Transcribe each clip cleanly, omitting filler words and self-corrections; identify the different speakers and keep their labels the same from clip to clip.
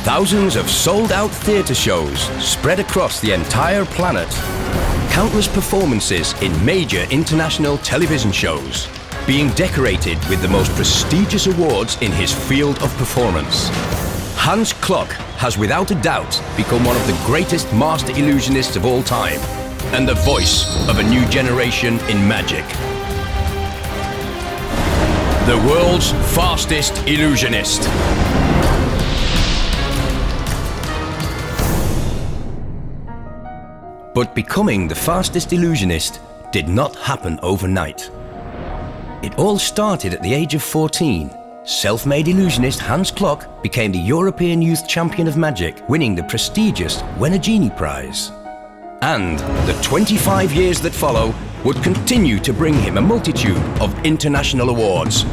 Speaker 1: Thousands of sold-out theatre shows spread across the entire planet. Countless performances in major international television shows, being decorated with the most prestigious awards in his field of performance. Hans Klok has without a doubt become one of the greatest master illusionists of all time, and the voice of a new generation in magic. The world's fastest illusionist. But becoming the fastest illusionist did not happen overnight. It all started at the age of 14. Self-made illusionist Hans Klok became the European Youth Champion of Magic, winning the prestigious Win a Genie Prize. And the 25 years that follow would continue to bring him a multitude of international awards.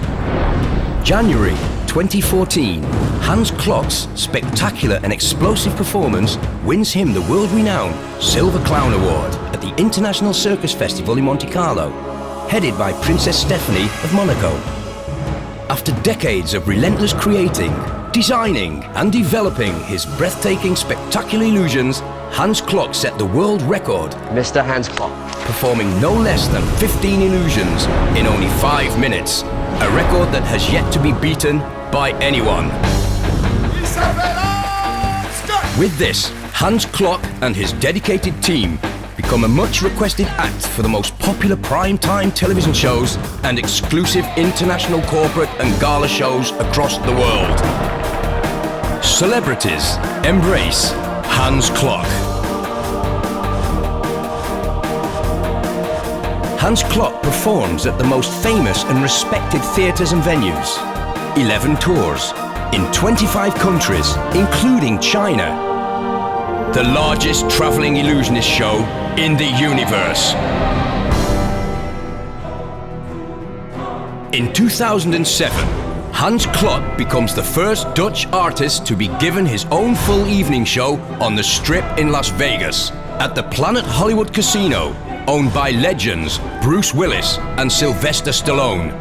Speaker 1: January 2014, Hans Klok's spectacular and explosive performance wins him the world-renowned Silver Clown Award at the International Circus Festival in Monte Carlo, headed by Princess Stephanie of Monaco. After decades of relentless creating, designing and developing his breathtaking, spectacular illusions, Hans Klok set the world record.
Speaker 2: Mr. Hans Klok.
Speaker 1: Performing no less than 15 illusions in only 5 minutes. A record that has yet to be beaten by anyone. With this, Hans Klok and his dedicated team become a much requested act for the most popular prime-time television shows and exclusive international corporate and gala shows across the world. Celebrities embrace Hans Klok. Hans Klok performs at the most famous and respected theatres and venues. 11 tours in 25 countries, including China. The largest travelling illusionist show in the universe. In 2007, Hans Klok becomes the first Dutch artist to be given his own full evening show on the Strip in Las Vegas at the Planet Hollywood Casino, owned by legends Bruce Willis and Sylvester Stallone.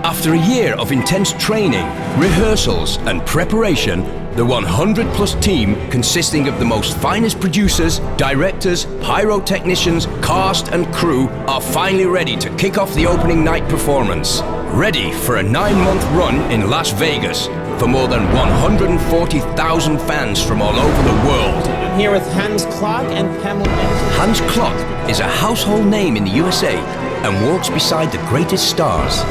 Speaker 1: After a year of intense training, rehearsals and preparation, the 100-plus team, consisting of the most finest producers, directors, pyrotechnicians, cast and crew, are finally ready to kick off the opening night performance. Ready for a 9-month run in Las Vegas for more than 140,000 fans from all over the world.
Speaker 3: I'm here with Hans Klok and Pamela Anderson.
Speaker 1: Hans Klok is a household name in the USA and walks beside the greatest stars.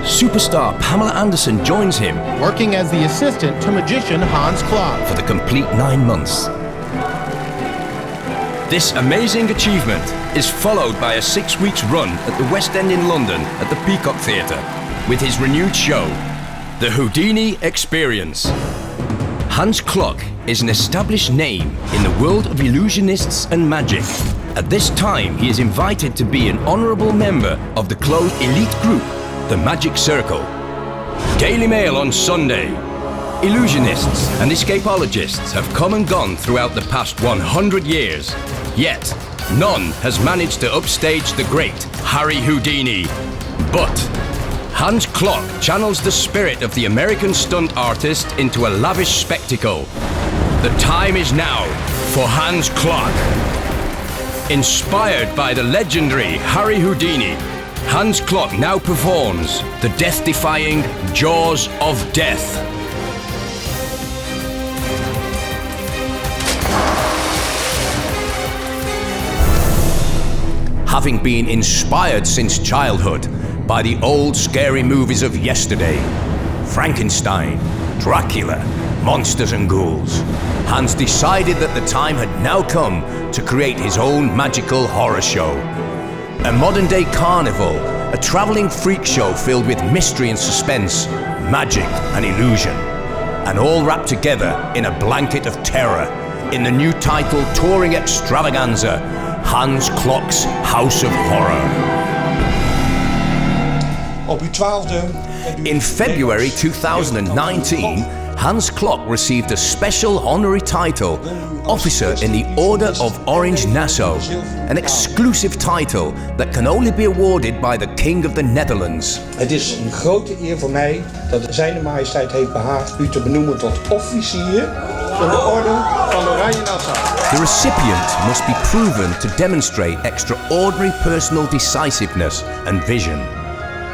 Speaker 1: Superstar Pamela Anderson joins him,
Speaker 4: working as the assistant to magician Hans Klok
Speaker 1: for the complete 9 months. This amazing achievement is followed by a 6 weeks run at the West End in London at the Peacock Theatre with his renewed show, The Houdini Experience. Hans Klok is an established name in the world of illusionists and magic. At this time, he is invited to be an honourable member of the closed elite group, the Magic Circle. Daily Mail on Sunday. Illusionists and escapologists have come and gone throughout the past 100 years. Yet, none has managed to upstage the great Harry Houdini. But Hans Klok channels the spirit of the American stunt artist into a lavish spectacle. The time is now for Hans Klok. Inspired by the legendary Harry Houdini, Hans Klok now performs the death-defying Jaws of Death. Having been inspired since childhood by the old scary movies of yesterday, Frankenstein, Dracula, monsters and ghouls, Hans decided that the time had now come to create his own magical horror show. A modern-day carnival, a traveling freak show filled with mystery and suspense, magic and illusion, and all wrapped together in a blanket of terror in the new title touring extravaganza, Hans Klok's House of Horror. In February 2019, Hans Klok received a special honorary title, Officer in the Order of Orange Nassau, an exclusive title that can only be awarded by the King of the Netherlands.
Speaker 2: Het is een grote eer voor mij dat Zijne Majesteit heeft behaagd u te benoemen tot officier van de Orde van Oranje Nassau.
Speaker 1: The recipient must be proven to demonstrate extraordinary personal decisiveness and vision,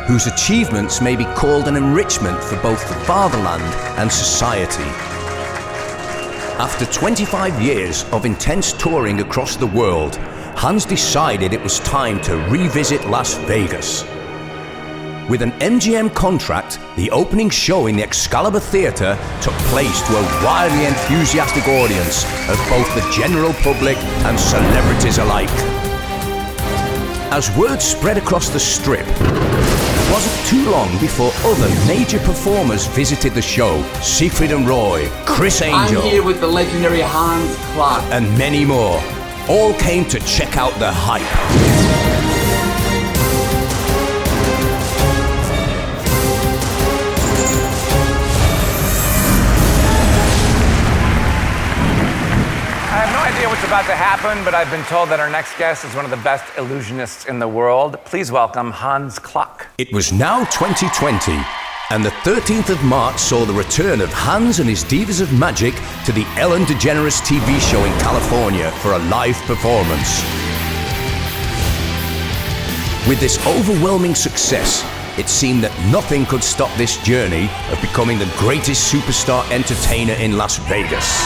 Speaker 1: whose achievements may be called an enrichment for both the fatherland and society. After 25 years of intense touring across the world, Hans decided it was time to revisit Las Vegas. With an MGM contract, the opening show in the Excalibur Theatre took place to a wildly enthusiastic audience of both the general public and celebrities alike. As word spread across the Strip, it wasn't too long before other major performers visited the show. Siegfried and Roy, Chris Angel,
Speaker 5: I'm here with the legendary Hans Klok,
Speaker 1: and many more, all came to check out the hype.
Speaker 6: I have no idea what's about to happen, but I've been told that our next guest is one of the best illusionists in the world. Please welcome Hans Klok.
Speaker 1: It was now 2020, and the 13th of March saw the return of Hans and his Divas of Magic to the Ellen DeGeneres TV show in California for a live performance. With this overwhelming success, it seemed that nothing could stop this journey of becoming the greatest superstar entertainer in Las Vegas.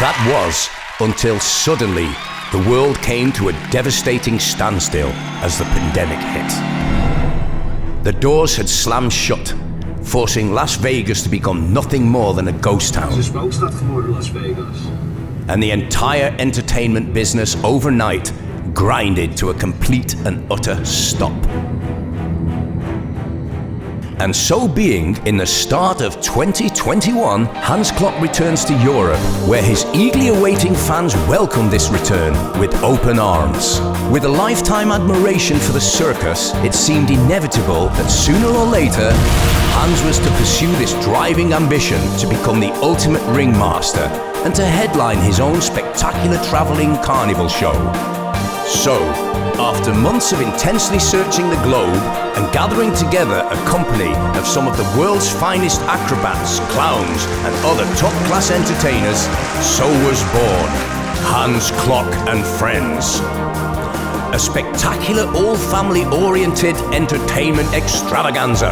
Speaker 1: That was until suddenly the world came to a devastating standstill as the pandemic hit. The doors had slammed shut, forcing Las Vegas to become nothing more than a ghost town.
Speaker 7: Las Vegas.
Speaker 1: And the entire entertainment business overnight grinded to a complete and utter stop. And so being, in the start of 2021, Hans Klok returns to Europe, where his eagerly awaiting fans welcome this return with open arms. With a lifetime admiration for the circus, it seemed inevitable that sooner or later, Hans was to pursue this driving ambition to become the ultimate ringmaster and to headline his own spectacular traveling carnival show. So, after months of intensely searching the globe and gathering together a company of some of the world's finest acrobats, clowns, and other top-class entertainers, so was born Hans Klok and Friends. A spectacular, all-family-oriented entertainment extravaganza,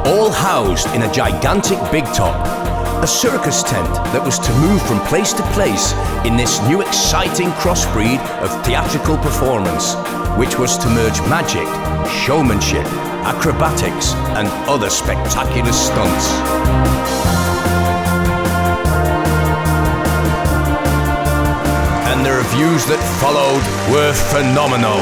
Speaker 1: all housed in a gigantic big top. A circus tent that was to move from place to place in this new exciting crossbreed of theatrical performance, which was to merge magic, showmanship, acrobatics, and other spectacular stunts. And the reviews that followed were phenomenal.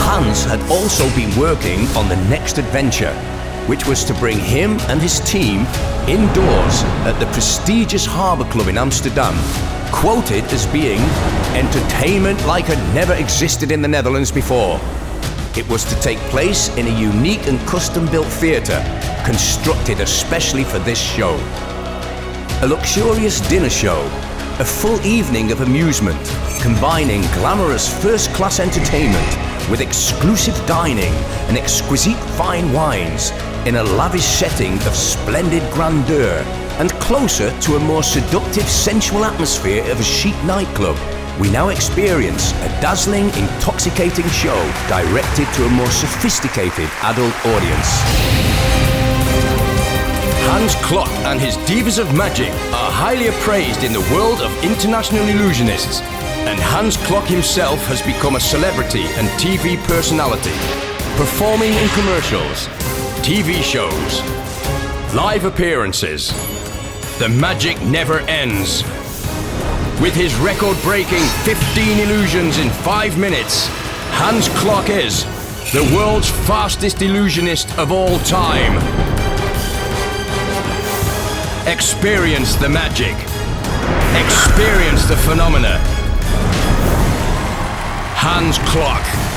Speaker 1: Hans had also been working on the next adventure, which was to bring him and his team indoors at the prestigious Harbour Club in Amsterdam, quoted as being entertainment like had never existed in the Netherlands before. It was to take place in a unique and custom-built theatre, constructed especially for this show. A luxurious dinner show, a full evening of amusement, combining glamorous first-class entertainment with exclusive dining and exquisite fine wines in a lavish setting of splendid grandeur and closer to a more seductive, sensual atmosphere of a chic nightclub. We now experience a dazzling, intoxicating show directed to a more sophisticated adult audience. Hans Klok and his Divas of Magic are highly appraised in the world of international illusionists, and Hans Klok himself has become a celebrity and TV personality, performing in commercials, TV shows, live appearances. The magic never ends. With his record-breaking 15 illusions in 5 minutes, Hans Klok is the world's fastest illusionist of all time. Experience the magic. Experience the phenomena. Hans Klok.